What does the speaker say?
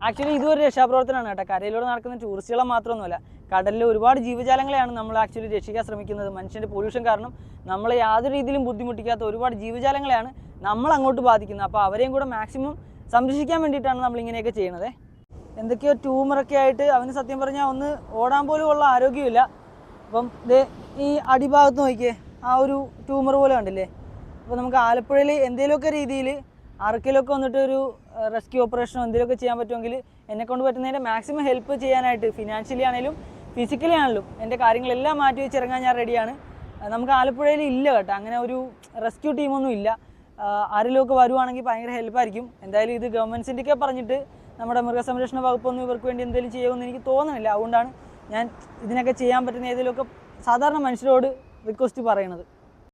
Actually ഇതൊരു രക്ഷാപ്രവർത്തനമാണ് കേട്ടോ. കരയിലൂടെ നടക്കുന്ന ടൂറിസ്റ്റുകളെ മാത്രമൊന്നുമല്ല, കടലിലെ ഒരുപാട് ജീവജാലങ്ങളെയാണ് നമ്മൾ ആക്ച്വലി രക്ഷിക്കാൻ ശ്രമിക്കുന്നത്. മനുഷ്യൻ്റെ പൊല്യൂഷൻ കാരണം നമ്മളെ യാതൊരു രീതിയിലും ബുദ്ധിമുട്ടിക്കാത്ത ഒരുപാട് ജീവജാലങ്ങളെയാണ് നമ്മൾ അങ്ങോട്ട് ബാധിക്കുന്നത്. അപ്പോൾ അവരെയും കൂടെ മാക്സിമം സംരക്ഷിക്കാൻ വേണ്ടിയിട്ടാണ് നമ്മളിങ്ങനെയൊക്കെ ചെയ്യണത്. എന്തൊക്കെയോ ട്യൂമറൊക്കെ ആയിട്ട് അവന് സത്യം പറഞ്ഞാൽ ഒന്ന് ഓടാൻ പോലും ഉള്ള ആരോഗ്യമില്ല. അപ്പം ഇത് ഈ അടിഭാഗത്ത് നോക്കിയേ, ആ ഒരു ട്യൂമർ പോലെ കണ്ടില്ലേ. അപ്പോൾ നമുക്ക് ആലപ്പുഴയിൽ എന്തെങ്കിലുമൊക്കെ രീതിയിൽ ആർക്കെങ്കിലുമൊക്കെ വന്നിട്ട് ഒരു റെസ്ക്യൂ ഓപ്പറേഷനോ എന്തെങ്കിലുമൊക്കെ ചെയ്യാൻ പറ്റുമെങ്കിൽ എന്നെക്കൊണ്ട് പറ്റുന്നതിൻ്റെ മാക്സിമം ഹെൽപ്പ് ചെയ്യാനായിട്ട്, ഫിനാൻഷ്യലി ആണെങ്കിലും ഫിസിക്കലി ആണെങ്കിലും എൻ്റെ കാര്യങ്ങളെല്ലാം മാറ്റി വെച്ചിറങ്ങാൻ ഞാൻ റെഡിയാണ്. നമുക്ക് ആലപ്പുഴയിൽ ഇല്ല കേട്ടോ അങ്ങനെ ഒരു റെസ്ക്യൂ ടീമൊന്നും ഇല്ല. ആരെങ്കിലുമൊക്കെ വരുവാണെങ്കിൽ ഭയങ്കര ഹെൽപ്പായിരിക്കും. എന്തായാലും ഇത് ഗവൺമെൻറ്റിൻ്റെയൊക്കെ പറഞ്ഞിട്ട് നമ്മുടെ മൃഗസംരക്ഷണ വകുപ്പൊന്നും ഇവർക്ക് വേണ്ടി എന്തെങ്കിലും ചെയ്യുമെന്ന് എനിക്ക് തോന്നുന്നില്ല. അതുകൊണ്ടാണ് ഞാൻ ഇതിനൊക്കെ ചെയ്യാൻ പറ്റുന്ന ഏതെങ്കിലുമൊക്കെ സാധാരണ മനുഷ്യരോട് റിക്വസ്റ്റ് പറയണത്.